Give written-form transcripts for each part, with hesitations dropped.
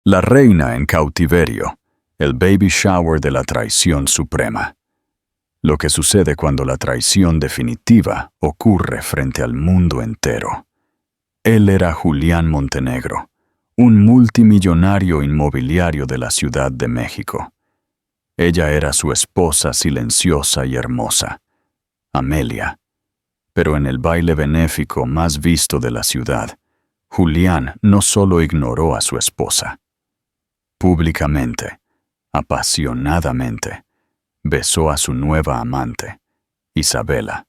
La reina en cautiverio, el baby shower de la traición suprema. Lo que sucede cuando la traición definitiva ocurre frente al mundo entero. Él era Julián Montenegro, un multimillonario inmobiliario de la Ciudad de México. Ella era su esposa silenciosa y hermosa, Amelia. Pero en el baile benéfico más visto de la ciudad, Julián no solo ignoró a su esposa. Públicamente, apasionadamente, besó a su nueva amante, Isabela,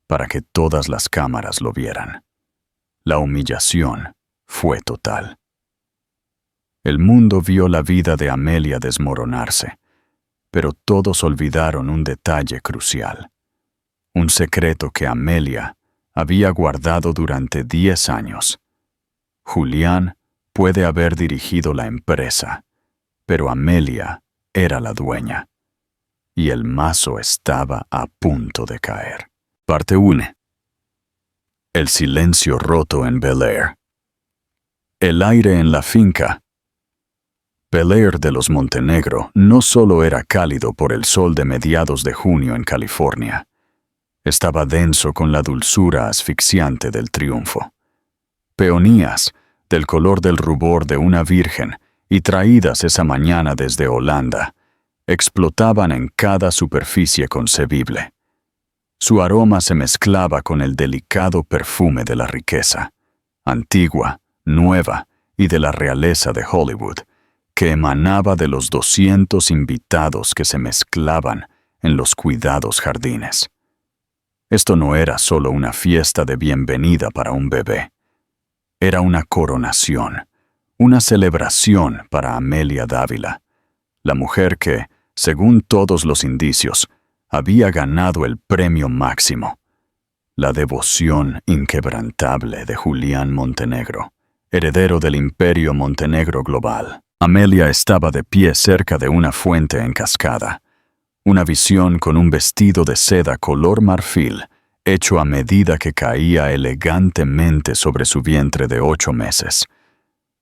para que todas las cámaras lo vieran. La humillación fue total. El mundo vio la vida de Amelia desmoronarse, pero todos olvidaron un detalle crucial. Un secreto que Amelia había guardado durante 10 años. Julián puede haber dirigido la empresa, pero Amelia era la dueña. Y el mazo estaba a punto de caer. Parte 1. El silencio roto en Bel Air. El aire en la finca. Bel Air de los Montenegro no solo era cálido por el sol de mediados de junio en California. Estaba denso con la dulzura asfixiante del triunfo. Peonías, del color del rubor de una virgen y traídas esa mañana desde Holanda, explotaban en cada superficie concebible. Su aroma se mezclaba con el delicado perfume de la riqueza, antigua, nueva y de la realeza de Hollywood, que emanaba de los 200 invitados que se mezclaban en los cuidados jardines. Esto no era solo una fiesta de bienvenida para un bebé. Era una coronación, una celebración para Amelia Dávila, la mujer que, según todos los indicios, había ganado el premio máximo, la devoción inquebrantable de Julián Montenegro, heredero del imperio Montenegro global. Amelia estaba de pie cerca de una fuente en cascada, una visión con un vestido de seda color marfil, hecho a medida que caía elegantemente sobre su vientre de 8 meses.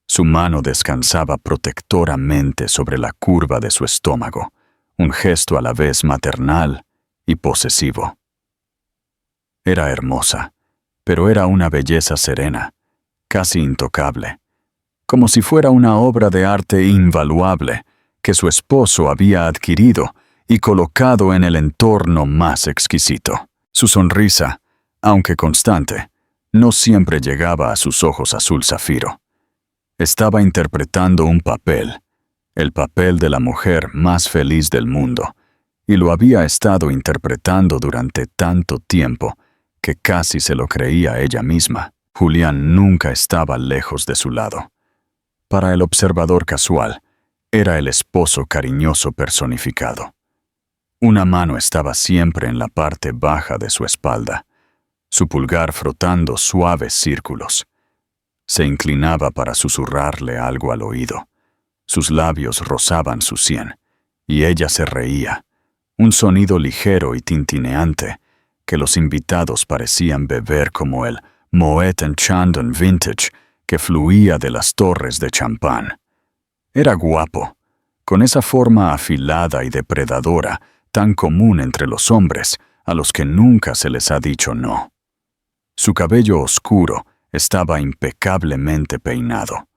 Su mano descansaba protectoramente sobre la curva de su estómago, un gesto a la vez maternal y posesivo. Era hermosa, pero era una belleza serena, casi intocable, como si fuera una obra de arte invaluable que su esposo había adquirido y colocado en el entorno más exquisito. Su sonrisa, aunque constante, no siempre llegaba a sus ojos azul zafiro. Estaba interpretando un papel, el papel de la mujer más feliz del mundo, y lo había estado interpretando durante tanto tiempo que casi se lo creía ella misma. Julián nunca estaba lejos de su lado. Para el observador casual, era el esposo cariñoso personificado. Una mano estaba siempre en la parte baja de su espalda, su pulgar frotando suaves círculos. Se inclinaba para susurrarle algo al oído. Sus labios rozaban su sien, y ella se reía, un sonido ligero y tintineante que los invitados parecían beber como el Moet Chandon Vintage que fluía de las torres de champán. Era guapo, con esa forma afilada y depredadora tan común entre los hombres a los que nunca se les ha dicho no. Su cabello oscuro estaba impecablemente peinado.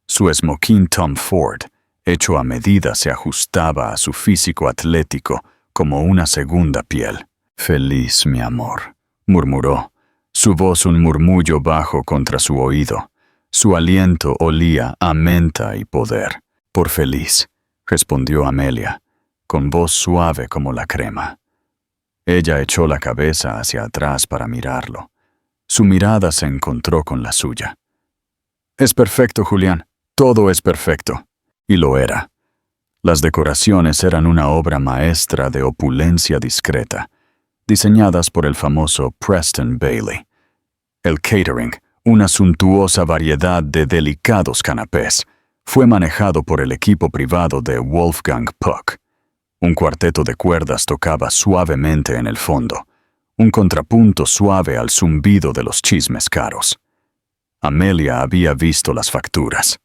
Su smoking Tom Ford, hecho a medida, se ajustaba a su físico atlético como una segunda piel. «Feliz, mi amor», murmuró, su voz un murmullo bajo contra su oído. Su aliento olía a menta y poder. «Por feliz», respondió Amelia, con voz suave como la crema. Ella echó la cabeza hacia atrás para mirarlo. Su mirada se encontró con la suya. «Es perfecto, Julián. Todo es perfecto». Y lo era. Las decoraciones eran una obra maestra de opulencia discreta, diseñadas por el famoso Preston Bailey. El catering, una suntuosa variedad de delicados canapés, fue manejado por el equipo privado de Wolfgang Puck. Un cuarteto de cuerdas tocaba suavemente en el fondo, un contrapunto suave al zumbido de los chismes caros. Amelia había visto las facturas.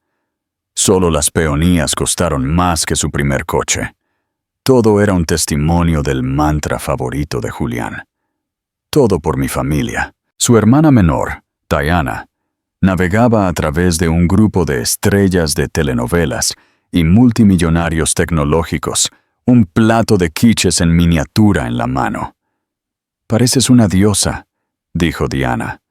Solo las peonías costaron más que su primer coche. Todo era un testimonio del mantra favorito de Julián. Todo por mi familia. Su hermana menor, Diana, navegaba a través de un grupo de estrellas de telenovelas y multimillonarios tecnológicos, un plato de quiches en miniatura en la mano. «Pareces una diosa», dijo Diana.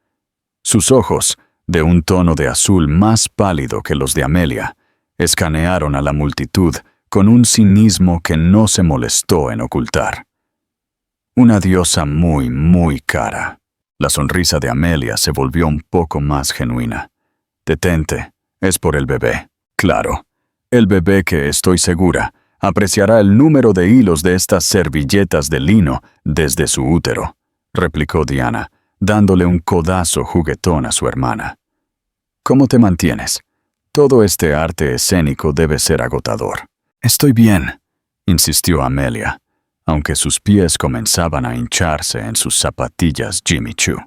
Sus ojos, de un tono de azul más pálido que los de Amelia, escanearon a la multitud con un cinismo que no se molestó en ocultar. Una diosa muy, muy cara. La sonrisa de Amelia se volvió un poco más genuina. «Detente, es por el bebé. Claro, el bebé que, estoy segura, apreciará el número de hilos de estas servilletas de lino desde su útero», replicó Diana, dándole un codazo juguetón a su hermana. «¿Cómo te mantienes? Todo este arte escénico debe ser agotador». «Estoy bien», insistió Amelia, aunque sus pies comenzaban a hincharse en sus zapatillas Jimmy Choo.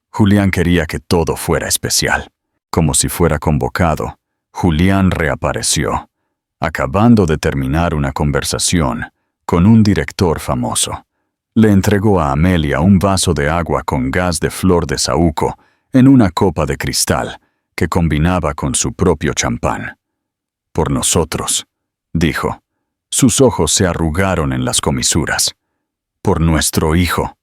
Julián quería que todo fuera especial. Como si fuera convocado, Julián reapareció, acabando de terminar una conversación con un director famoso. Le entregó a Amelia un vaso de agua con gas de flor de saúco en una copa de cristal que combinaba con su propio champán. «Por nosotros», dijo. Sus ojos se arrugaron en las comisuras. «Por nuestro hijo».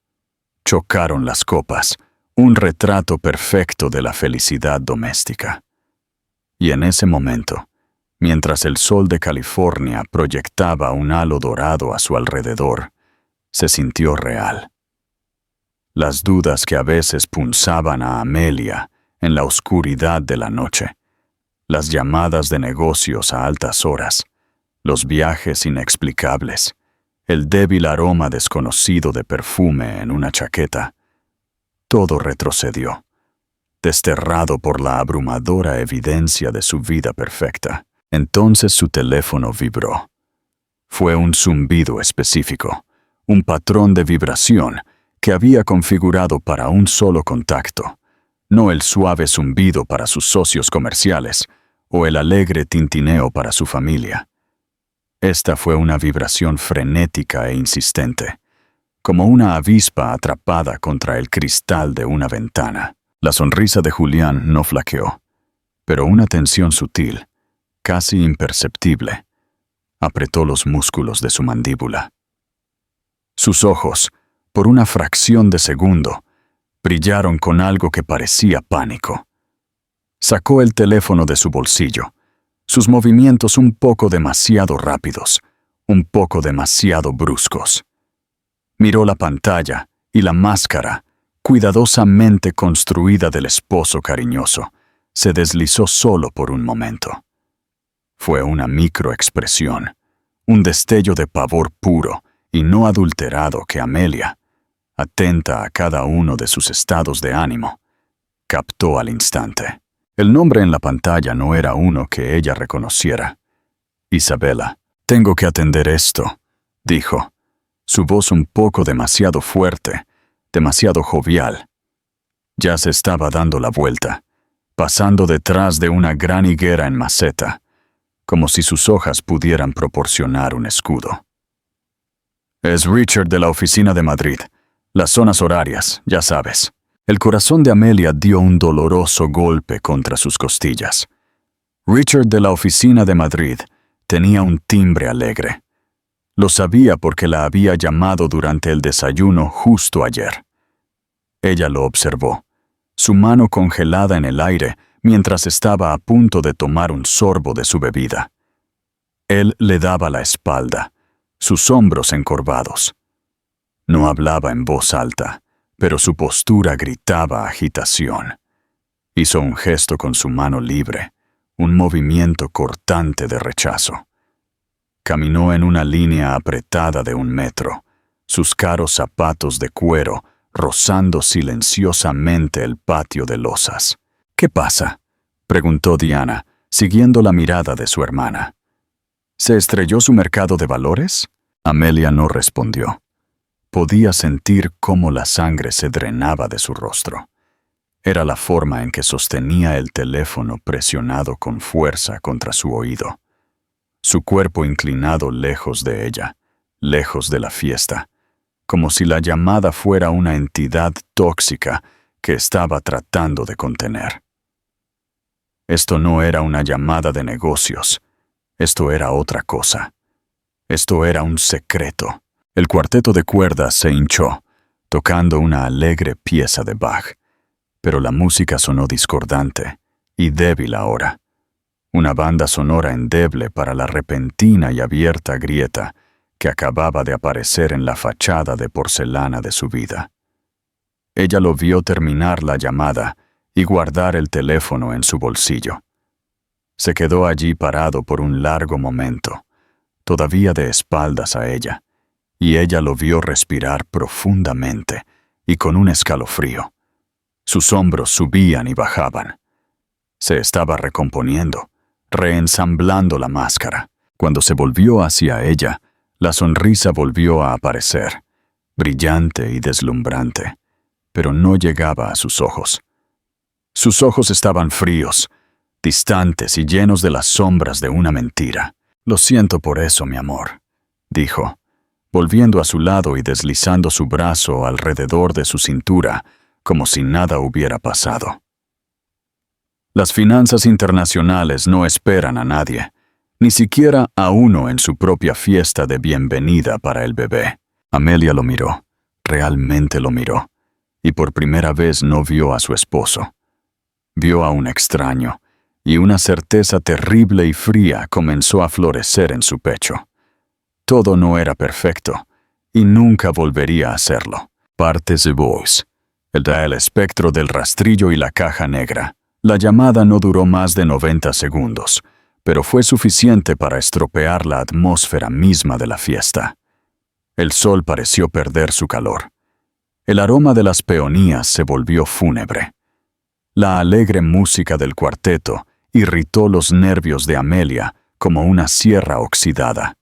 Chocaron las copas, un retrato perfecto de la felicidad doméstica. Y en ese momento, mientras el sol de California proyectaba un halo dorado a su alrededor, se sintió real. Las dudas que a veces punzaban a Amelia en la oscuridad de la noche, las llamadas de negocios a altas horas, los viajes inexplicables, el débil aroma desconocido de perfume en una chaqueta, todo retrocedió, desterrado por la abrumadora evidencia de su vida perfecta. Entonces su teléfono vibró. Fue un zumbido específico, un patrón de vibración que había configurado para un solo contacto, no el suave zumbido para sus socios comerciales o el alegre tintineo para su familia. Esta fue una vibración frenética e insistente, como una avispa atrapada contra el cristal de una ventana. La sonrisa de Julián no flaqueó, pero una tensión sutil, casi imperceptible, apretó los músculos de su mandíbula. Sus ojos, por una fracción de segundo, brillaron con algo que parecía pánico. Sacó el teléfono de su bolsillo, sus movimientos un poco demasiado rápidos, un poco demasiado bruscos. Miró la pantalla y la máscara, cuidadosamente construida del esposo cariñoso, se deslizó solo por un momento. Fue una microexpresión, un destello de pavor puro y no adulterado que Amelia, atenta a cada uno de sus estados de ánimo, captó al instante. El nombre en la pantalla no era uno que ella reconociera. «Isabela, tengo que atender esto», dijo, su voz un poco demasiado fuerte, demasiado jovial. Ya se estaba dando la vuelta, pasando detrás de una gran higuera en maceta, como si sus hojas pudieran proporcionar un escudo. «Es Richard de la oficina de Madrid. Las zonas horarias, ya sabes». El corazón de Amelia dio un doloroso golpe contra sus costillas. Richard de la oficina de Madrid tenía un timbre alegre. Lo sabía porque la había llamado durante el desayuno justo ayer. Ella lo observó, su mano congelada en el aire mientras estaba a punto de tomar un sorbo de su bebida. Él le daba la espalda, sus hombros encorvados. No hablaba en voz alta, pero su postura gritaba agitación. Hizo un gesto con su mano libre, un movimiento cortante de rechazo. Caminó en una línea apretada de 1 metro, sus caros zapatos de cuero rozando silenciosamente el patio de losas. «¿Qué pasa?», preguntó Diana, siguiendo la mirada de su hermana. «¿Se estrelló su mercado de valores?». Amelia no respondió. Podía sentir cómo la sangre se drenaba de su rostro. Era la forma en que sostenía el teléfono presionado con fuerza contra su oído. Su cuerpo inclinado lejos de ella, lejos de la fiesta, como si la llamada fuera una entidad tóxica que estaba tratando de contener. Esto no era una llamada de negocios. Esto era otra cosa. Esto era un secreto. El cuarteto de cuerdas se hinchó, tocando una alegre pieza de Bach, pero la música sonó discordante y débil ahora. Una banda sonora endeble para la repentina y abierta grieta que acababa de aparecer en la fachada de porcelana de su vida. Ella lo vio terminar la llamada y guardar el teléfono en su bolsillo. Se quedó allí parado por un largo momento, todavía de espaldas a ella, y ella lo vio respirar profundamente y con un escalofrío. Sus hombros subían y bajaban. Se estaba recomponiendo, reensamblando la máscara. Cuando se volvió hacia ella, la sonrisa volvió a aparecer, brillante y deslumbrante, pero no llegaba a sus ojos. Sus ojos estaban fríos, distantes y llenos de las sombras de una mentira. «Lo siento por eso, mi amor», dijo, volviendo a su lado y deslizando su brazo alrededor de su cintura, como si nada hubiera pasado. Las finanzas internacionales no esperan a nadie, ni siquiera a uno en su propia fiesta de bienvenida para el bebé. Amelia lo miró, realmente lo miró, y por primera vez no vio a su esposo. Vio a un extraño, y una certeza terrible y fría comenzó a florecer en su pecho. Todo no era perfecto, y nunca volvería a serlo. Partes de voz. El espectro del rastrillo y la caja negra. La llamada no duró más de 90 segundos, pero fue suficiente para estropear la atmósfera misma de la fiesta. El sol pareció perder su calor. El aroma de las peonías se volvió fúnebre. La alegre música del cuarteto irritó los nervios de Amelia como una sierra oxidada.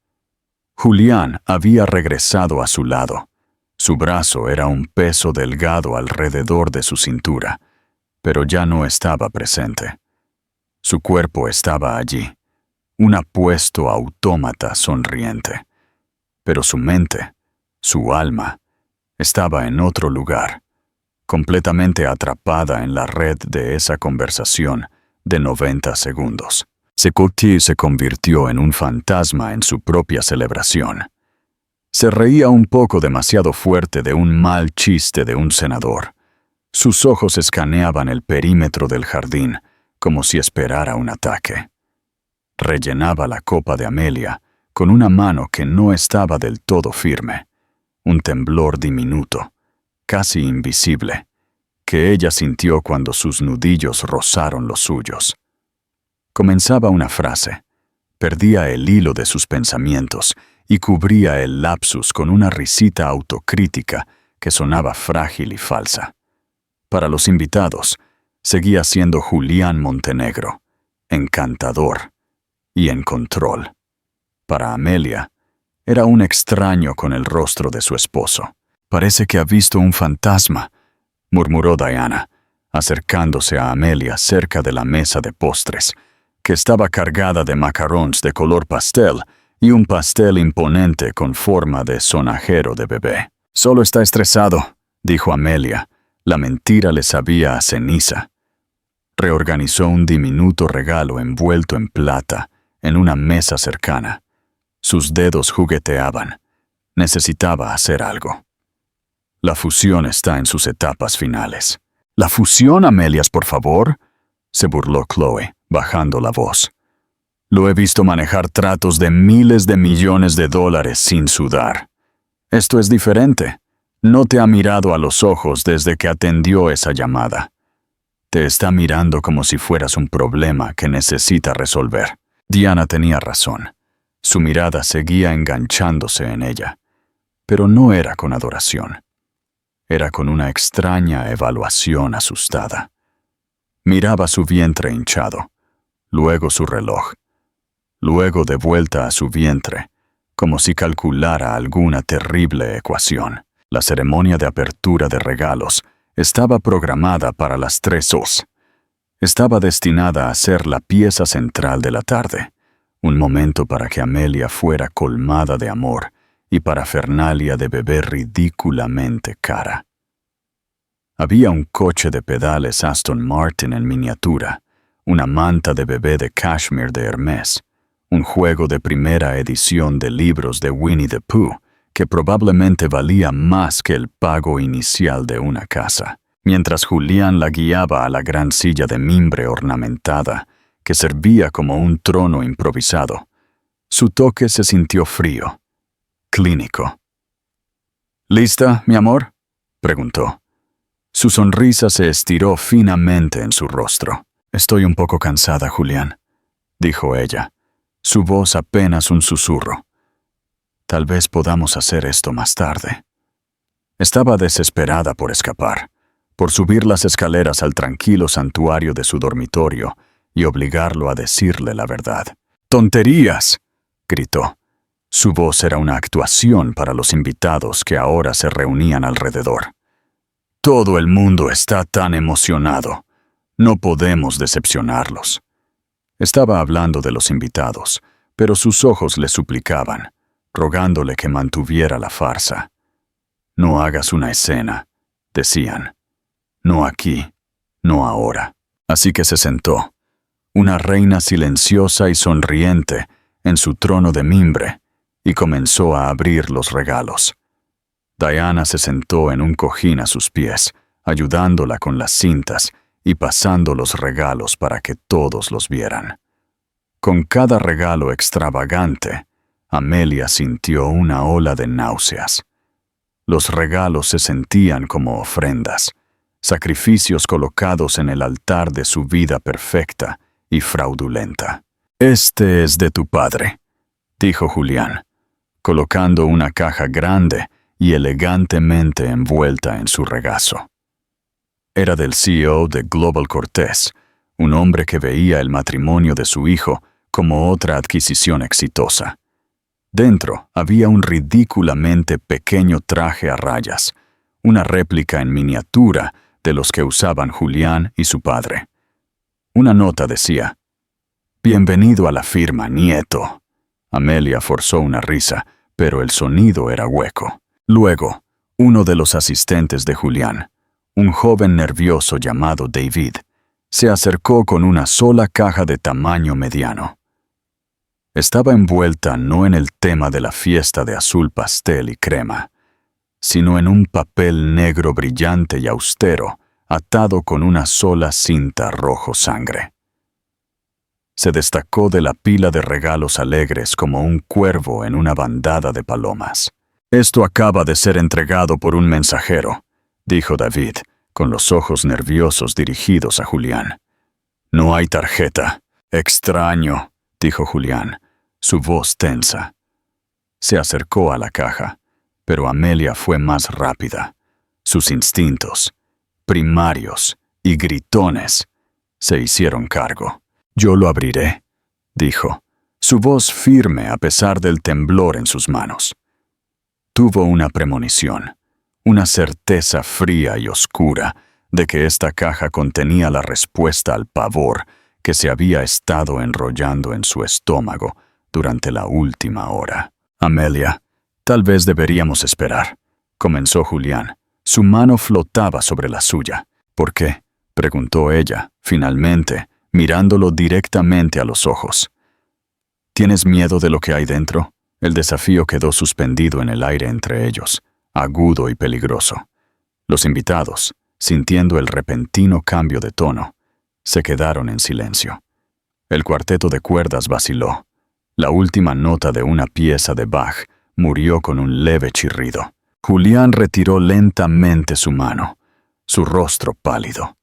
Julián había regresado a su lado. Su brazo era un peso delgado alrededor de su cintura, pero ya no estaba presente. Su cuerpo estaba allí, un apuesto autómata sonriente, pero su mente, su alma, estaba en otro lugar, completamente atrapada en la red de esa conversación de 90 segundos. Secoutier se convirtió en un fantasma en su propia celebración. Se reía un poco demasiado fuerte de un mal chiste de un senador. Sus ojos escaneaban el perímetro del jardín, como si esperara un ataque. Rellenaba la copa de Amelia con una mano que no estaba del todo firme, un temblor diminuto, casi invisible, que ella sintió cuando sus nudillos rozaron los suyos. Comenzaba una frase, perdía el hilo de sus pensamientos y cubría el lapsus con una risita autocrítica que sonaba frágil y falsa. Para los invitados, seguía siendo Julián Montenegro, encantador y en control. Para Amelia, era un extraño con el rostro de su esposo. «Parece que ha visto un fantasma», murmuró Diana, acercándose a Amelia cerca de la mesa de postres, que estaba cargada de macarons de color pastel y un pastel imponente con forma de sonajero de bebé. «Solo está estresado», dijo Amelia. La mentira le sabía a ceniza. Reorganizó un diminuto regalo envuelto en plata en una mesa cercana. Sus dedos jugueteaban. Necesitaba hacer algo. «La fusión está en sus etapas finales». «¿La fusión, Amelias, por favor?», se burló Chloe, bajando la voz. «Lo he visto manejar tratos de miles de millones de dólares sin sudar. Esto es diferente. No te ha mirado a los ojos desde que atendió esa llamada. Te está mirando como si fueras un problema que necesita resolver». Diana tenía razón. Su mirada seguía enganchándose en ella, pero no era con adoración. Era con una extraña evaluación asustada. Miraba su vientre hinchado, luego su reloj, luego de vuelta a su vientre, como si calculara alguna terrible ecuación. La ceremonia de apertura de regalos estaba programada para las 3 horas. Estaba destinada a ser la pieza central de la tarde, un momento para que Amelia fuera colmada de amor y parafernalia de bebé ridículamente cara. Había un coche de pedales Aston Martin en miniatura, una manta de bebé de cashmere de Hermès, un juego de primera edición de libros de Winnie the Pooh, que probablemente valía más que el pago inicial de una casa, mientras Julián la guiaba a la gran silla de mimbre ornamentada, que servía como un trono improvisado. Su toque se sintió frío, clínico. ¿Lista, mi amor?, preguntó. Su sonrisa se estiró finamente en su rostro. «Estoy un poco cansada, Julián», dijo ella, su voz apenas un susurro. «Tal vez podamos hacer esto más tarde». Estaba desesperada por escapar, por subir las escaleras al tranquilo santuario de su dormitorio y obligarlo a decirle la verdad. «¡Tonterías!», gritó. Su voz era una actuación para los invitados que ahora se reunían alrededor. «Todo el mundo está tan emocionado. No podemos decepcionarlos». Estaba hablando de los invitados, pero sus ojos le suplicaban, rogándole que mantuviera la farsa. «No hagas una escena», decían. «No aquí, no ahora». Así que se sentó, una reina silenciosa y sonriente, en su trono de mimbre, y comenzó a abrir los regalos. Diana se sentó en un cojín a sus pies, ayudándola con las cintas y pasando los regalos para que todos los vieran. Con cada regalo extravagante, Amelia sintió una ola de náuseas. Los regalos se sentían como ofrendas, sacrificios colocados en el altar de su vida perfecta y fraudulenta. «Este es de tu padre», dijo Julián, colocando una caja grande y elegantemente envuelta en su regazo. Era del CEO de Global Cortés, un hombre que veía el matrimonio de su hijo como otra adquisición exitosa. Dentro había un ridículamente pequeño traje a rayas, una réplica en miniatura de los que usaban Julián y su padre. Una nota decía: «Bienvenido a la firma, nieto». Amelia forzó una risa, pero el sonido era hueco. Luego, uno de los asistentes de Julián, un joven nervioso llamado David, se acercó con una sola caja de tamaño mediano. Estaba envuelta no en el tema de la fiesta de azul pastel y crema, sino en un papel negro brillante y austero, atado con una sola cinta rojo sangre. Se destacó de la pila de regalos alegres como un cuervo en una bandada de palomas. «Esto acaba de ser entregado por un mensajero», dijo David, con los ojos nerviosos dirigidos a Julián. «No hay tarjeta». «Extraño», dijo Julián, su voz tensa. Se acercó a la caja, pero Amelia fue más rápida. Sus instintos, primarios y gritones, se hicieron cargo. «Yo lo abriré», dijo, su voz firme a pesar del temblor en sus manos. Tuvo una premonición, una certeza fría y oscura de que esta caja contenía la respuesta al pavor que se había estado enrollando en su estómago durante la última hora. «Amelia, tal vez deberíamos esperar», comenzó Julián. Su mano flotaba sobre la suya. «¿Por qué?», preguntó ella, finalmente, mirándolo directamente a los ojos. «¿Tienes miedo de lo que hay dentro?». El desafío quedó suspendido en el aire entre ellos, agudo y peligroso. Los invitados, sintiendo el repentino cambio de tono, se quedaron en silencio. El cuarteto de cuerdas vaciló. La última nota de una pieza de Bach murió con un leve chirrido. Julián retiró lentamente su mano, su rostro pálido.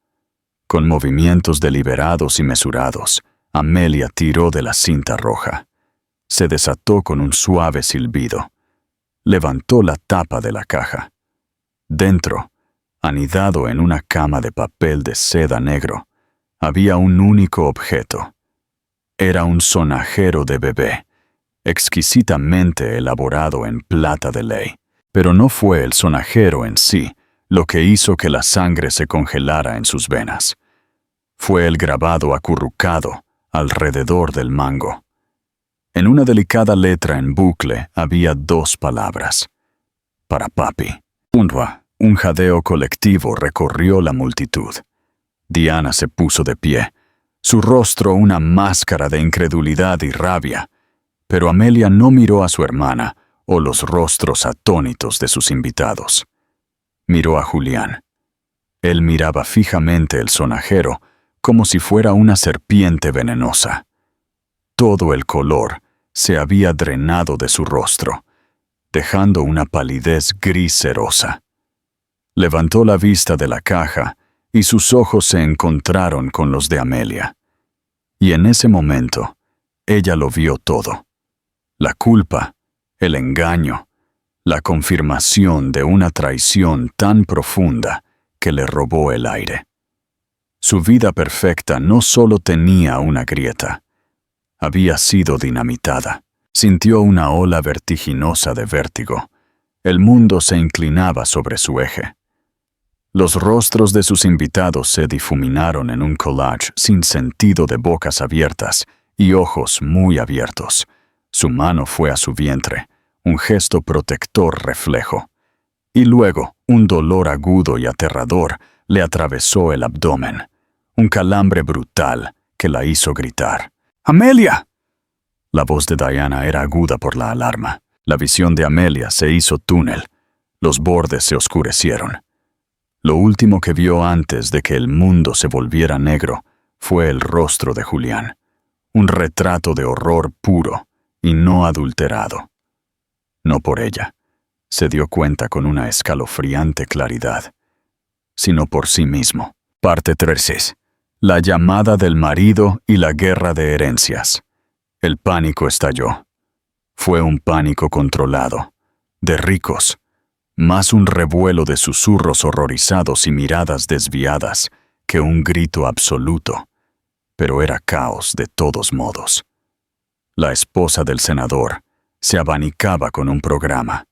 Con movimientos deliberados y mesurados, Amelia tiró de la cinta roja. Se desató con un suave silbido. Levantó la tapa de la caja. Dentro, anidado en una cama de papel de seda negro, había un único objeto. Era un sonajero de bebé, exquisitamente elaborado en plata de ley. Pero no fue el sonajero en sí lo que hizo que la sangre se congelara en sus venas. Fue el grabado acurrucado alrededor del mango. En una delicada letra en bucle había 2 palabras. Para papi. Un jadeo colectivo recorrió la multitud. Diana se puso de pie, su rostro una máscara de incredulidad y rabia, pero Amelia no miró a su hermana o los rostros atónitos de sus invitados. Miró a Julián. Él miraba fijamente el sonajero como si fuera una serpiente venenosa. Todo el color se había drenado de su rostro, dejando una palidez gris cerosa. Levantó la vista de la caja y sus ojos se encontraron con los de Amelia. Y en ese momento, ella lo vio todo. La culpa, el engaño, la confirmación de una traición tan profunda que le robó el aire. Su vida perfecta no solo tenía una grieta, había sido dinamitada. Sintió una ola vertiginosa de vértigo. El mundo se inclinaba sobre su eje. Los rostros de sus invitados se difuminaron en un collage sin sentido de bocas abiertas y ojos muy abiertos. Su mano fue a su vientre, un gesto protector reflejo. Y luego, un dolor agudo y aterrador le atravesó el abdomen, un calambre brutal que la hizo gritar. ¡Amelia! La voz de Diana era aguda por la alarma. La visión de Amelia se hizo túnel. Los bordes se oscurecieron. Lo último que vio antes de que el mundo se volviera negro fue el rostro de Julián, un retrato de horror puro y no adulterado. No por ella, se dio cuenta con una escalofriante claridad, sino por sí mismo. Parte 13. La llamada del marido y la guerra de herencias. El pánico estalló. Fue un pánico controlado, de ricos, más un revuelo de susurros horrorizados y miradas desviadas que un grito absoluto, pero era caos de todos modos. La esposa del senador se abanicaba con un programa.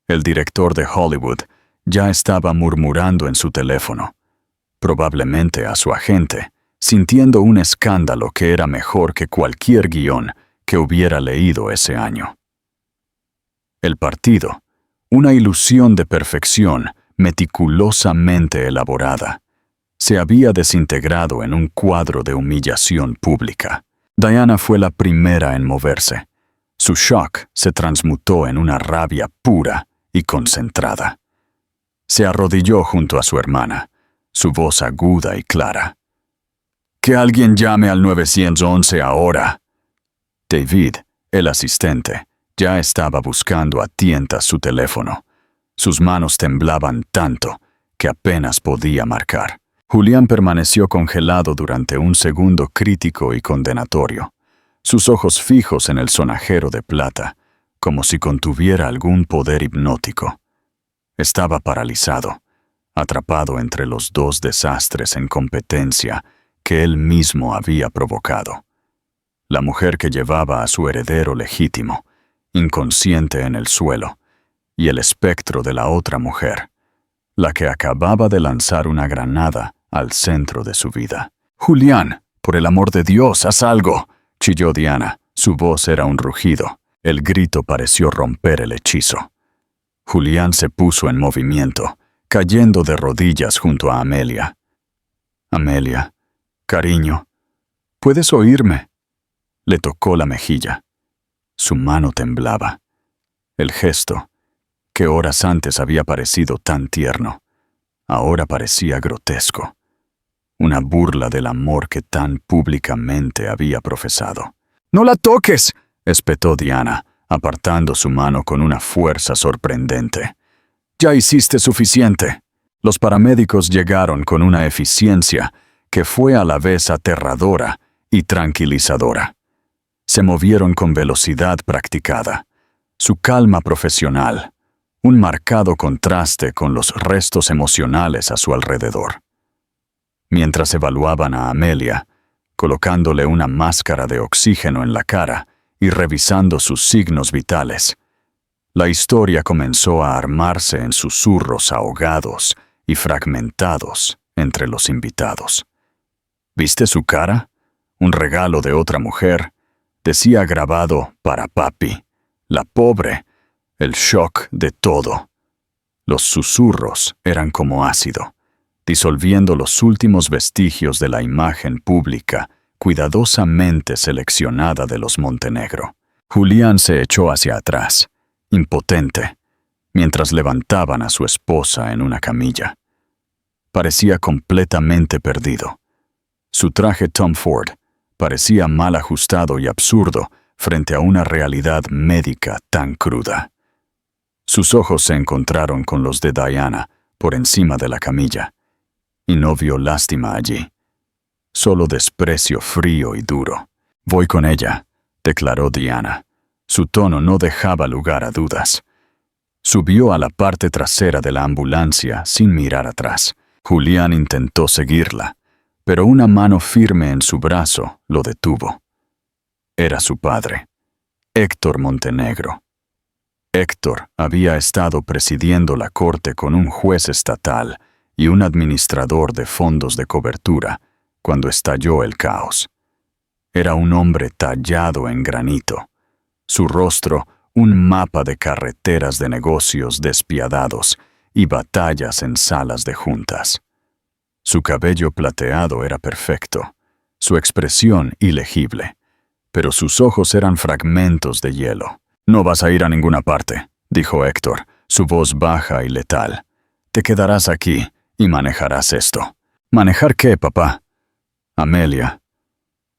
El director de Hollywood ya estaba murmurando en su teléfono, probablemente a su agente, sintiendo un escándalo que era mejor que cualquier guión que hubiera leído ese año. El partido, una ilusión de perfección meticulosamente elaborada, se había desintegrado en un cuadro de humillación pública. Diana fue la primera en moverse. Su shock se transmutó en una rabia pura y concentrada. Se arrodilló junto a su hermana, su voz aguda y clara. «Que alguien llame al 911 ahora». David, el asistente, ya estaba buscando a tientas su teléfono. Sus manos temblaban tanto que apenas podía marcar. Julián permaneció congelado durante un segundo crítico y condenatorio, sus ojos fijos en el sonajero de plata, como si contuviera algún poder hipnótico. Estaba paralizado, atrapado entre los 2 desastres en competencia que él mismo había provocado. La mujer que llevaba a su heredero legítimo, inconsciente en el suelo, y el espectro de la otra mujer, la que acababa de lanzar una granada al centro de su vida. «Julián, por el amor de Dios, haz algo», chilló Diana. Su voz era un rugido. El grito pareció romper el hechizo. Julián se puso en movimiento, cayendo de rodillas junto a Amelia. «Amelia, cariño, ¿puedes oírme?». Le tocó la mejilla. Su mano temblaba. El gesto, que horas antes había parecido tan tierno, ahora parecía grotesco. Una burla del amor que tan públicamente había profesado. «¡No la toques!», espetó Diana, apartando su mano con una fuerza sorprendente. «Ya hiciste suficiente». Los paramédicos llegaron con una eficiencia que fue a la vez aterradora y tranquilizadora. Se movieron con velocidad practicada, su calma profesional, un marcado contraste con los restos emocionales a su alrededor. Mientras evaluaban a Amelia, colocándole una máscara de oxígeno en la cara y revisando sus signos vitales, La historia comenzó a armarse en susurros ahogados y fragmentados entre los invitados. ¿Viste su cara? Un regalo de otra mujer. Decía grabado para papi. La pobre. El shock de todo. Los susurros eran como ácido, disolviendo los últimos vestigios de la imagen pública cuidadosamente seleccionada de los Montenegro. Julián se echó hacia atrás, impotente, mientras levantaban a su esposa en una camilla. Parecía completamente perdido. Su traje Tom Ford parecía mal ajustado y absurdo frente a una realidad médica tan cruda. Sus ojos se encontraron con los de Diana por encima de la camilla, y no vio lástima allí, solo desprecio frío y duro. «Voy con ella», declaró Diana. Su tono no dejaba lugar a dudas. Subió a la parte trasera de la ambulancia sin mirar atrás. Julián intentó seguirla, pero una mano firme en su brazo lo detuvo. Era su padre, Héctor Montenegro. Héctor había estado presidiendo la corte con un juez estatal y un administrador de fondos de cobertura cuando estalló el caos. Era un hombre tallado en granito. Su rostro, un mapa de carreteras de negocios despiadados y batallas en salas de juntas. Su cabello plateado era perfecto, su expresión ilegible, pero sus ojos eran fragmentos de hielo. «No vas a ir a ninguna parte», dijo Héctor, su voz baja y letal. «Te quedarás aquí y manejarás esto». «¿Manejar qué, papá?» «Amelia.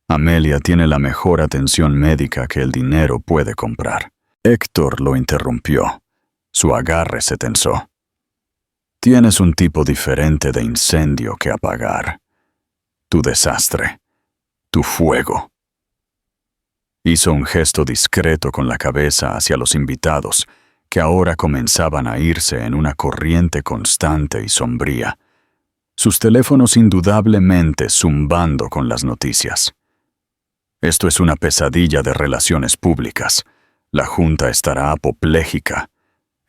Amelia tiene la mejor atención médica que el dinero puede comprar». Héctor lo interrumpió. Su agarre se tensó. «Tienes un tipo diferente de incendio que apagar. Tu desastre. Tu fuego». Hizo un gesto discreto con la cabeza hacia los invitados, que ahora comenzaban a irse en una corriente constante y sombría, sus teléfonos indudablemente zumbando con las noticias. «Esto es una pesadilla de relaciones públicas. La Junta estará apopléjica.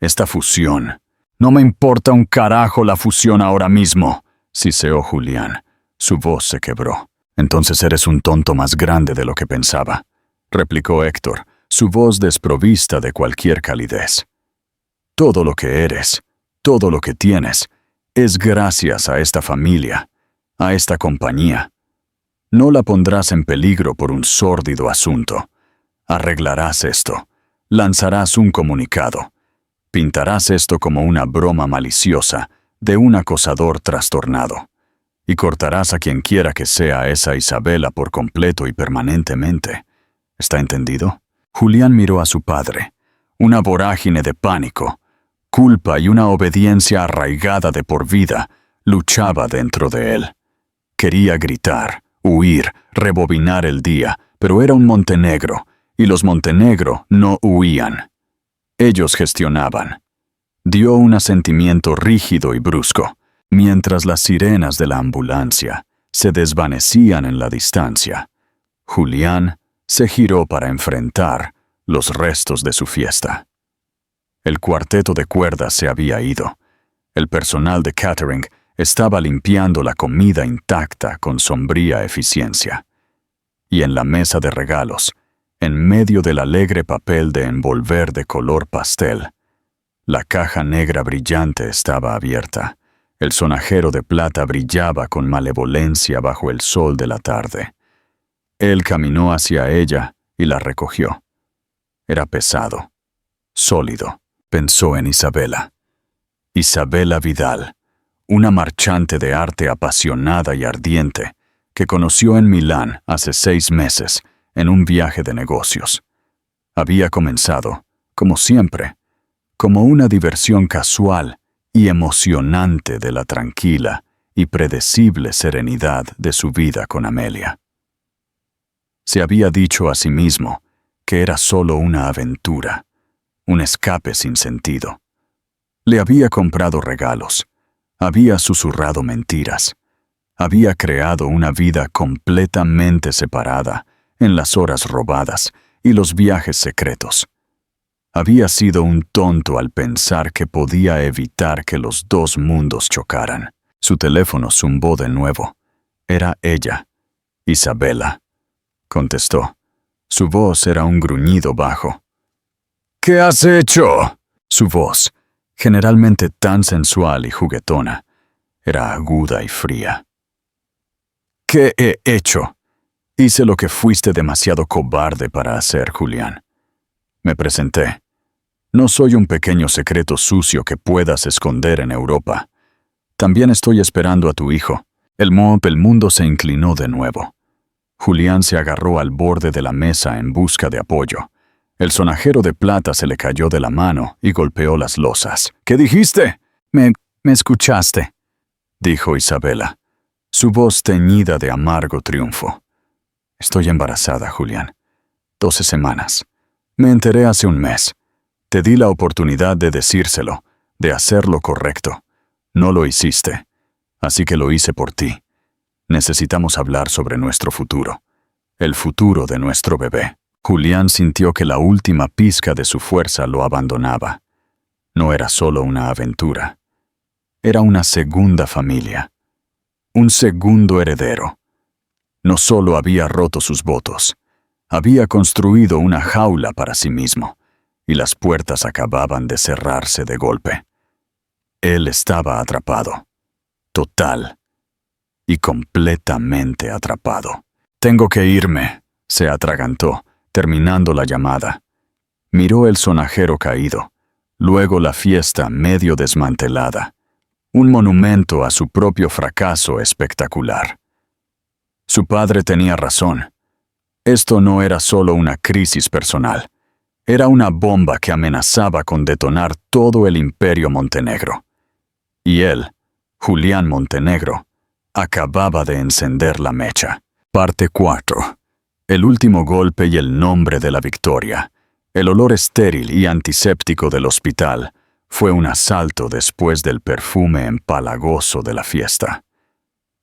Esta fusión. No me importa un carajo la fusión ahora mismo», siseó Julián. Su voz se quebró. «Entonces eres un tonto más grande de lo que pensaba», replicó Héctor, su voz desprovista de cualquier calidez. «Todo lo que eres, todo lo que tienes, es gracias a esta familia, a esta compañía. No la pondrás en peligro por un sórdido asunto. Arreglarás esto, lanzarás un comunicado, pintarás esto como una broma maliciosa de un acosador trastornado, y cortarás a quien quiera que sea esa Isabela por completo y permanentemente. ¿Está entendido?» Julián miró a su padre. Una vorágine de pánico, culpa y una obediencia arraigada de por vida luchaba dentro de él. Quería gritar, huir, rebobinar el día, pero era un Montenegro, y los Montenegro no huían. Ellos gestionaban. Dio un asentimiento rígido y brusco, mientras las sirenas de la ambulancia se desvanecían en la distancia. Julián se giró para enfrentar los restos de su fiesta. El cuarteto de cuerdas se había ido. El personal de catering estaba limpiando la comida intacta con sombría eficiencia. Y en la mesa de regalos, en medio del alegre papel de envolver de color pastel, la caja negra brillante estaba abierta. El sonajero de plata brillaba con malevolencia bajo el sol de la tarde. Él caminó hacia ella y la recogió. Era pesado, sólido. Pensó en Isabela. Isabela Vidal, una marchante de arte apasionada y ardiente, que conoció en Milán hace 6 meses, en un viaje de negocios. Había comenzado, como siempre, como una diversión casual y emocionante de la tranquila y predecible serenidad de su vida con Amelia. Se había dicho a sí mismo que era solo una aventura, un escape sin sentido. Le había comprado regalos, había susurrado mentiras, había creado una vida completamente separada en las horas robadas y los viajes secretos. Había sido un tonto al pensar que podía evitar que los dos mundos chocaran. Su teléfono zumbó de nuevo. Era ella. Isabela. Contestó. Su voz era un gruñido bajo. ¿Qué has hecho? Su voz, generalmente tan sensual y juguetona, era aguda y fría. ¿Qué he hecho? Hice lo que fuiste demasiado cobarde para hacer, Julián. Me presenté. No soy un pequeño secreto sucio que puedas esconder en Europa. También estoy esperando a tu hijo. El mundo se inclinó de nuevo. Julián se agarró al borde de la mesa en busca de apoyo. El sonajero de plata se le cayó de la mano y golpeó las losas. ¿Qué dijiste? Me escuchaste, dijo Isabela, su voz teñida de amargo triunfo. Estoy embarazada, Julián. 12 semanas. Me enteré hace un mes. Te di la oportunidad de decírselo, de hacer lo correcto. No lo hiciste, así que lo hice por ti. Necesitamos hablar sobre nuestro futuro, el futuro de nuestro bebé. Julián sintió que la última pizca de su fuerza lo abandonaba. No era solo una aventura. Era una segunda familia. Un segundo heredero. No solo había roto sus votos, había construido una jaula para sí mismo, y las puertas acababan de cerrarse de golpe. Él estaba atrapado. Total y completamente atrapado. Tengo que irme, se atragantó, terminando la llamada. Miró el sonajero caído, luego la fiesta medio desmantelada, un monumento a su propio fracaso espectacular. Su padre tenía razón. Esto no era solo una crisis personal, era una bomba que amenazaba con detonar todo el imperio Montenegro. Y él, Julián Montenegro, acababa de encender la mecha. Parte 4. El último golpe y el nombre de la victoria. El olor estéril y antiséptico del hospital fue un asalto después del perfume empalagoso de la fiesta.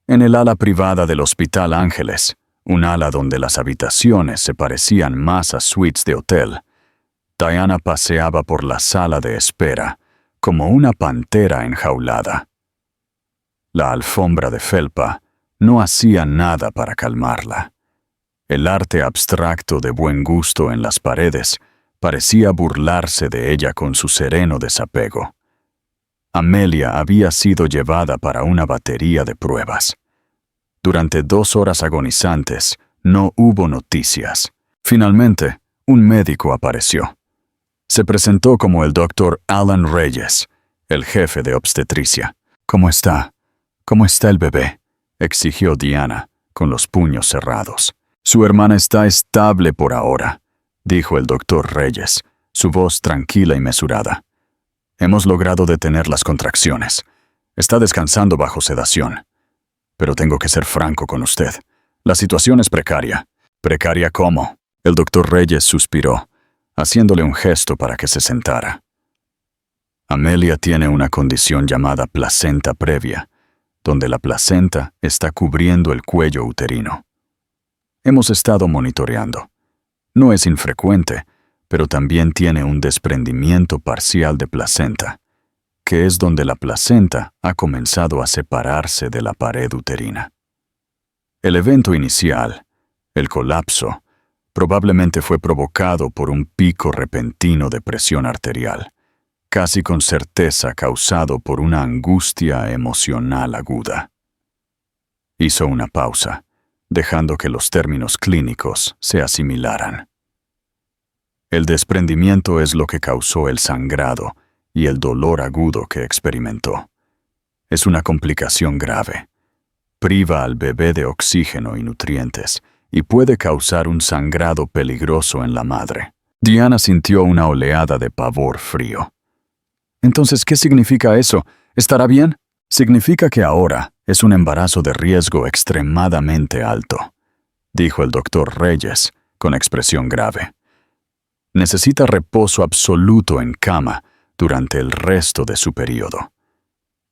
En el ala privada del Hospital Ángeles, un ala donde las habitaciones se parecían más a suites de hotel, Diana paseaba por la sala de espera como una pantera enjaulada. La alfombra de felpa no hacía nada para calmarla. El arte abstracto de buen gusto en las paredes parecía burlarse de ella con su sereno desapego. Amelia había sido llevada para una batería de pruebas. Durante 2 horas agonizantes no hubo noticias. Finalmente, un médico apareció. Se presentó como el doctor Alan Reyes, el jefe de obstetricia. ¿Cómo está? ¿Cómo está el bebé?, exigió Diana, con los puños cerrados. Su hermana está estable por ahora, dijo el doctor Reyes, su voz tranquila y mesurada. Hemos logrado detener las contracciones. Está descansando bajo sedación. Pero tengo que ser franco con usted. La situación es precaria. ¿Precaria cómo? El doctor Reyes suspiró, haciéndole un gesto para que se sentara. Amelia tiene una condición llamada placenta previa, donde la placenta está cubriendo el cuello uterino. Hemos estado monitoreando. No es infrecuente, pero también tiene un desprendimiento parcial de placenta, que es donde la placenta ha comenzado a separarse de la pared uterina. El evento inicial, el colapso, probablemente fue provocado por un pico repentino de presión arterial, casi con certeza causado por una angustia emocional aguda. Hizo una pausa, dejando que los términos clínicos se asimilaran. El desprendimiento es lo que causó el sangrado y el dolor agudo que experimentó. Es una complicación grave. Priva al bebé de oxígeno y nutrientes y puede causar un sangrado peligroso en la madre. Diana sintió una oleada de pavor frío. Entonces, ¿qué significa eso? ¿Estará bien? Significa que ahora es un embarazo de riesgo extremadamente alto, dijo el doctor Reyes, con expresión grave. Necesita reposo absoluto en cama durante el resto de su periodo.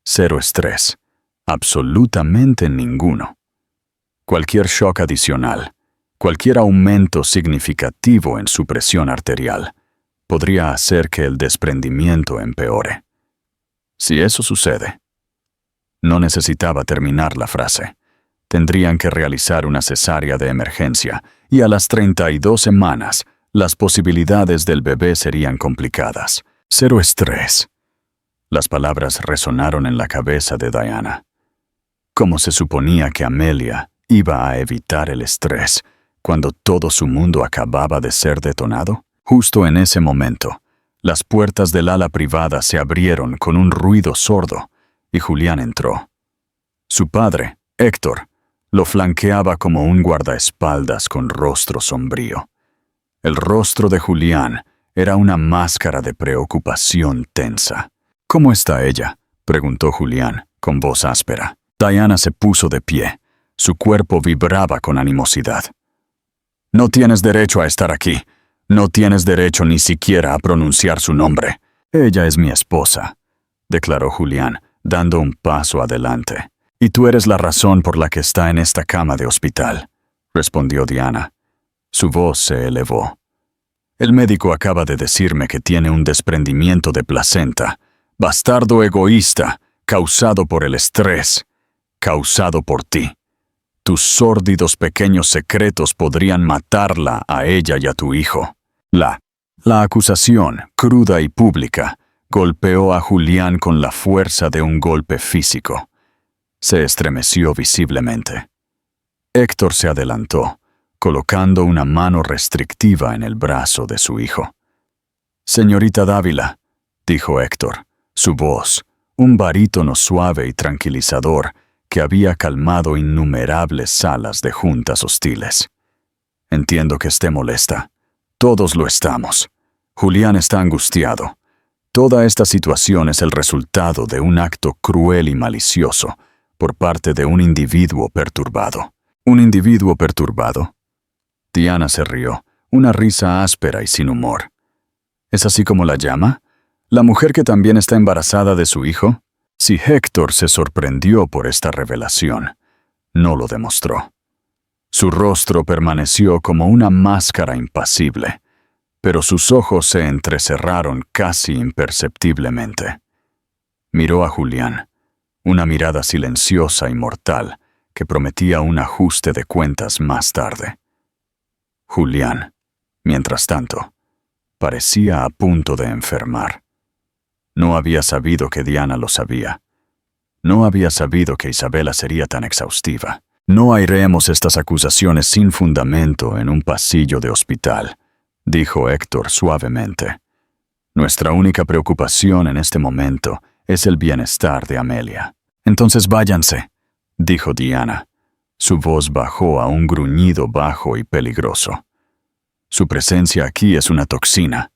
0 estrés, absolutamente ninguno. Cualquier shock adicional, cualquier aumento significativo en su presión arterial, podría hacer que el desprendimiento empeore. Si eso sucede, no necesitaba terminar la frase. Tendrían que realizar una cesárea de emergencia y a las 32 semanas las posibilidades del bebé serían complicadas. Cero estrés. Las palabras resonaron en la cabeza de Diana. ¿Cómo se suponía que Amelia iba a evitar el estrés cuando todo su mundo acababa de ser detonado? Justo en ese momento, las puertas del ala privada se abrieron con un ruido sordo y Julián entró. Su padre, Héctor, lo flanqueaba como un guardaespaldas con rostro sombrío. El rostro de Julián era una máscara de preocupación tensa. «¿Cómo está ella?», preguntó Julián, con voz áspera. Diana se puso de pie. Su cuerpo vibraba con animosidad. «No tienes derecho a estar aquí. No tienes derecho ni siquiera a pronunciar su nombre». «Ella es mi esposa», declaró Julián, dando un paso adelante. «Y tú eres la razón por la que está en esta cama de hospital», respondió Diana. Su voz se elevó. «El médico acaba de decirme que tiene un desprendimiento de placenta. Bastardo egoísta, causado por el estrés, causado por ti. Tus sórdidos pequeños secretos podrían matarla a ella y a tu hijo». La acusación, cruda y pública, golpeó a Julián con la fuerza de un golpe físico. Se estremeció visiblemente. Héctor se adelantó, colocando una mano restrictiva en el brazo de su hijo. «Señorita Dávila», dijo Héctor, su voz, un barítono suave y tranquilizador que había calmado innumerables salas de juntas hostiles. «Entiendo que esté molesta. Todos lo estamos. Julián está angustiado. Toda esta situación es el resultado de un acto cruel y malicioso por parte de un individuo perturbado». «¿Un individuo perturbado?». Diana se rió, una risa áspera y sin humor. «¿Es así como la llama? ¿La mujer que también está embarazada de su hijo?». Si Héctor se sorprendió por esta revelación, no lo demostró. Su rostro permaneció como una máscara impasible, pero sus ojos se entrecerraron casi imperceptiblemente. Miró a Julián, una mirada silenciosa y mortal que prometía un ajuste de cuentas más tarde. Julián, mientras tanto, parecía a punto de enfermar. No había sabido que Diana lo sabía. No había sabido que Isabela sería tan exhaustiva. «No airemos estas acusaciones sin fundamento en un pasillo de hospital», dijo Héctor suavemente. «Nuestra única preocupación en este momento es el bienestar de Amelia». «Entonces váyanse», dijo Diana. Su voz bajó a un gruñido bajo y peligroso. «Su presencia aquí es una toxina.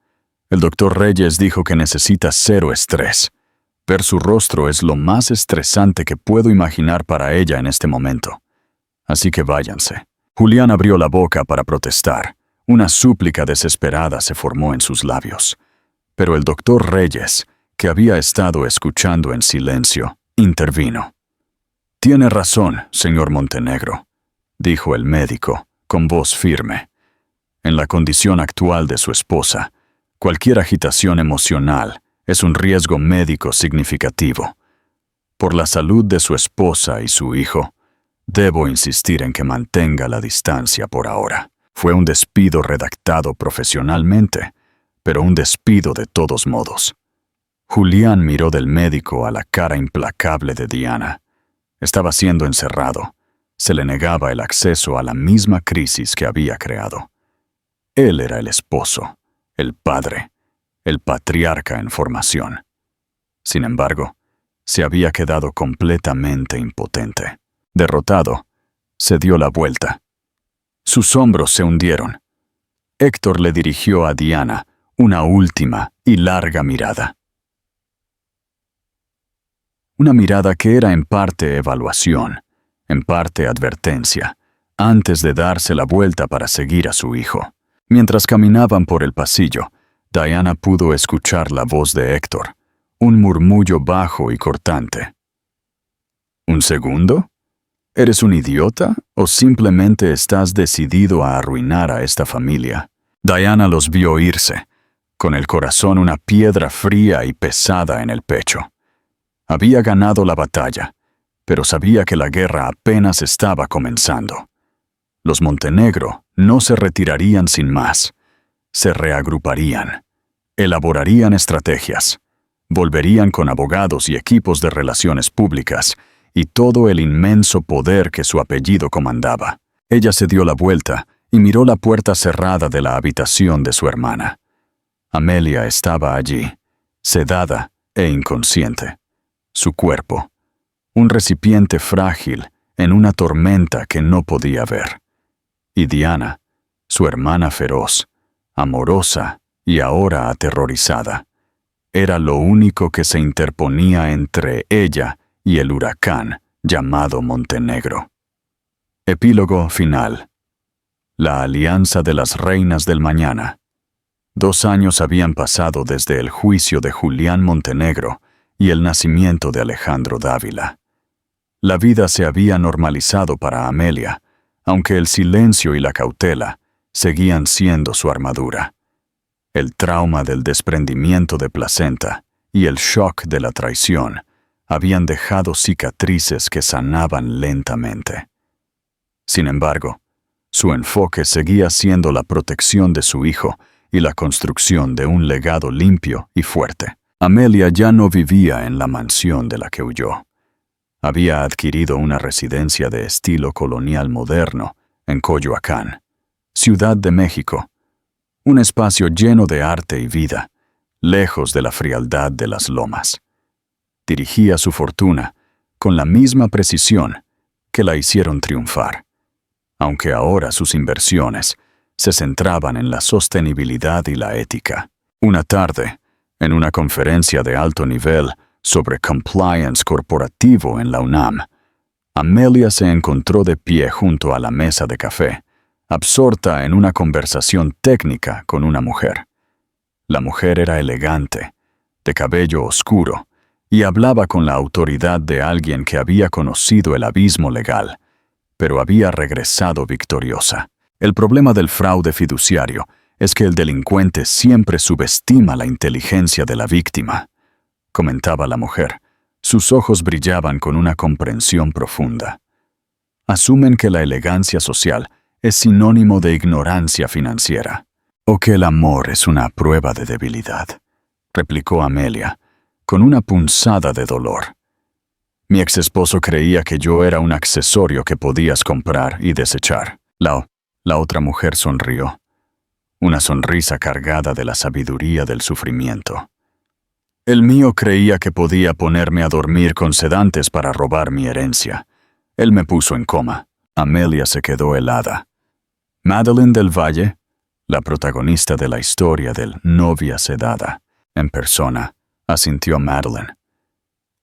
El doctor Reyes dijo que necesita cero estrés. Ver su rostro es lo más estresante que puedo imaginar para ella en este momento. Así que váyanse». Julián abrió la boca para protestar. Una súplica desesperada se formó en sus labios. Pero el doctor Reyes, que había estado escuchando en silencio, intervino. «Tiene razón, señor Montenegro», dijo el médico, con voz firme. En la condición actual de su esposa, cualquier agitación emocional es un riesgo médico significativo. Por la salud de su esposa y su hijo, debo insistir en que mantenga la distancia por ahora. Fue un despido redactado profesionalmente, pero un despido de todos modos. Julián miró del médico a la cara implacable de Diana. Estaba siendo encerrado. Se le negaba el acceso a la misma crisis que había creado. Él era el esposo, el padre, el patriarca en formación. Sin embargo, se había quedado completamente impotente. Derrotado, se dio la vuelta. Sus hombros se hundieron. Héctor le dirigió a Diana una última y larga mirada. Una mirada que era en parte evaluación, en parte advertencia, antes de darse la vuelta para seguir a su hijo. Mientras caminaban por el pasillo, Diana pudo escuchar la voz de Héctor, un murmullo bajo y cortante. ¿Un segundo? ¿Eres un idiota o simplemente estás decidido a arruinar a esta familia? Diana los vio irse. con el corazón una piedra fría y pesada en el pecho. Había ganado la batalla, pero sabía que la guerra apenas estaba comenzando. Los Montenegro no se retirarían sin más. Se reagruparían, elaborarían estrategias, volverían con abogados y equipos de relaciones públicas y todo el inmenso poder que su apellido comandaba. Ella se dio la vuelta y miró la puerta cerrada de la habitación de su hermana. Amelia estaba allí, sedada e inconsciente. Su cuerpo, un recipiente frágil en una tormenta que no podía ver. Y Diana, su hermana feroz, amorosa y ahora aterrorizada, era lo único que se interponía entre ella y el huracán llamado Montenegro. Epílogo final. La alianza de las reinas del mañana. 2 años habían pasado desde el juicio de Julián Montenegro y el nacimiento de Alejandro Dávila. La vida se había normalizado para Amelia, aunque el silencio y la cautela seguían siendo su armadura. El trauma del desprendimiento de placenta y el shock de la traición habían dejado cicatrices que sanaban lentamente. Sin embargo, su enfoque seguía siendo la protección de su hijo y la construcción de un legado limpio y fuerte. Amelia ya no vivía en la mansión de la que huyó. Había adquirido una residencia de estilo colonial moderno en Coyoacán, Ciudad de México, un espacio lleno de arte y vida, lejos de la frialdad de las lomas. Dirigía su fortuna con la misma precisión que la hicieron triunfar, aunque ahora sus inversiones se centraban en la sostenibilidad y la ética. Una tarde, en una conferencia de alto nivel sobre compliance corporativo en la UNAM, Amelia se encontró de pie junto a la mesa de café, absorta en una conversación técnica con una mujer. La mujer era elegante, de cabello oscuro, y hablaba con la autoridad de alguien que había conocido el abismo legal, pero había regresado victoriosa. El problema del fraude fiduciario es que el delincuente siempre subestima la inteligencia de la víctima, comentaba la mujer. Sus ojos brillaban con una comprensión profunda. Asumen que la elegancia social es sinónimo de ignorancia financiera, o que el amor es una prueba de debilidad, replicó Amelia, con una punzada de dolor. Mi exesposo creía que yo era un accesorio que podías comprar y desechar. La otra mujer sonrió, una sonrisa cargada de la sabiduría del sufrimiento. El mío creía que podía ponerme a dormir con sedantes para robar mi herencia. Él me puso en coma. Amelia se quedó helada. Madeleine del Valle, la protagonista de la historia del Novia Sedada, en persona, asintió Madeleine.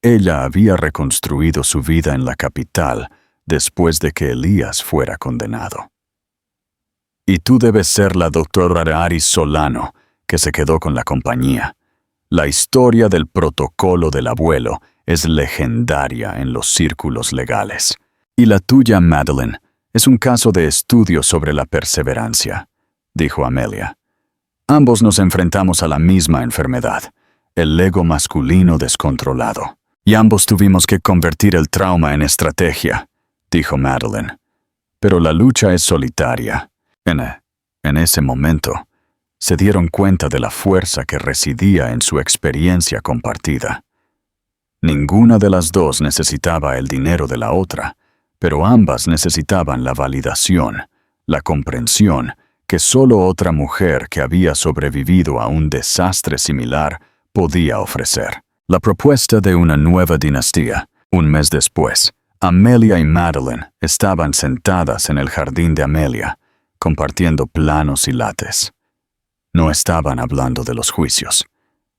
Ella había reconstruido su vida en la capital después de que Elías fuera condenado. Y tú debes ser la doctora Aris Solano, que se quedó con la compañía. La historia del protocolo del abuelo es legendaria en los círculos legales. Y la tuya, Madeleine, es un caso de estudio sobre la perseverancia, dijo Amelia. Ambos nos enfrentamos a la misma enfermedad, el ego masculino descontrolado. Y ambos tuvimos que convertir el trauma en estrategia, dijo Madeleine. Pero la lucha es solitaria. En ese momento, se dieron cuenta de la fuerza que residía en su experiencia compartida. Ninguna de las dos necesitaba el dinero de la otra, pero ambas necesitaban la validación, la comprensión que solo otra mujer que había sobrevivido a un desastre similar podía ofrecer. La propuesta de una nueva dinastía. Un mes después, Amelia y Madeleine estaban sentadas en el jardín de Amelia, compartiendo planos y lates. No estaban hablando de los juicios.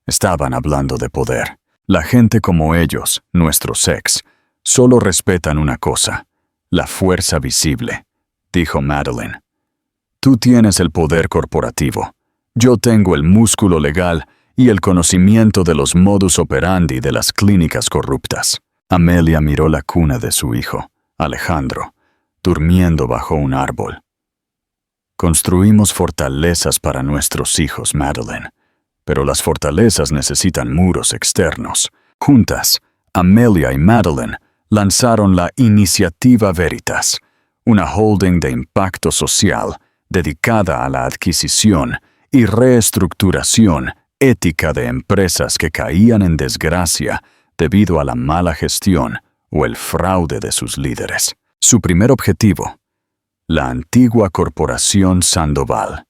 Estaban hablando de poder. La gente como ellos, nuestros ex, solo respetan una cosa: la fuerza visible, dijo Madeleine. Tú tienes el poder corporativo. Yo tengo el músculo legal y el conocimiento de los modus operandi de las clínicas corruptas. Amelia miró la cuna de su hijo, Alejandro, durmiendo bajo un árbol. Construimos fortalezas para nuestros hijos, Madeleine. pero las fortalezas necesitan muros externos. Juntas, Amelia y Madeline lanzaron la Iniciativa Veritas, una holding de impacto social dedicada a la adquisición y reestructuración ética de empresas que caían en desgracia debido a la mala gestión o el fraude de sus líderes. Su primer objetivo, la antigua corporación Sandoval,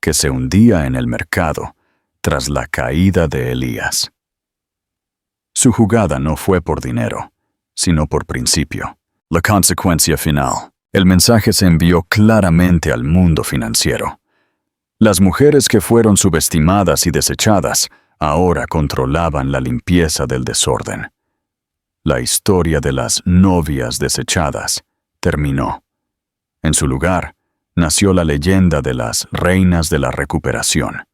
que se hundía en el mercado tras la caída de Elías. Su jugada no fue por dinero, sino por principio. La consecuencia final. El mensaje se envió claramente al mundo financiero. Las mujeres que fueron subestimadas y desechadas ahora controlaban la limpieza del desorden. La historia de las novias desechadas terminó. En su lugar, nació la leyenda de las reinas de la recuperación,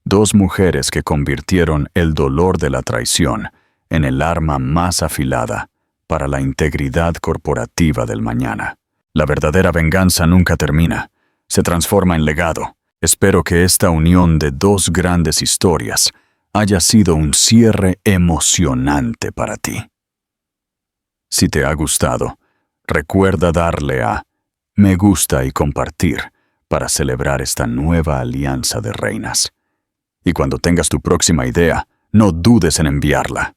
dos mujeres que convirtieron el dolor de la traición en el arma más afilada para la integridad corporativa del mañana. La verdadera venganza nunca termina, se transforma en legado. Espero que esta unión de dos grandes historias haya sido un cierre emocionante para ti. Si te ha gustado, recuerda darle a me gusta y compartir para celebrar esta nueva alianza de reinas. Y cuando tengas tu próxima idea, no dudes en enviarla.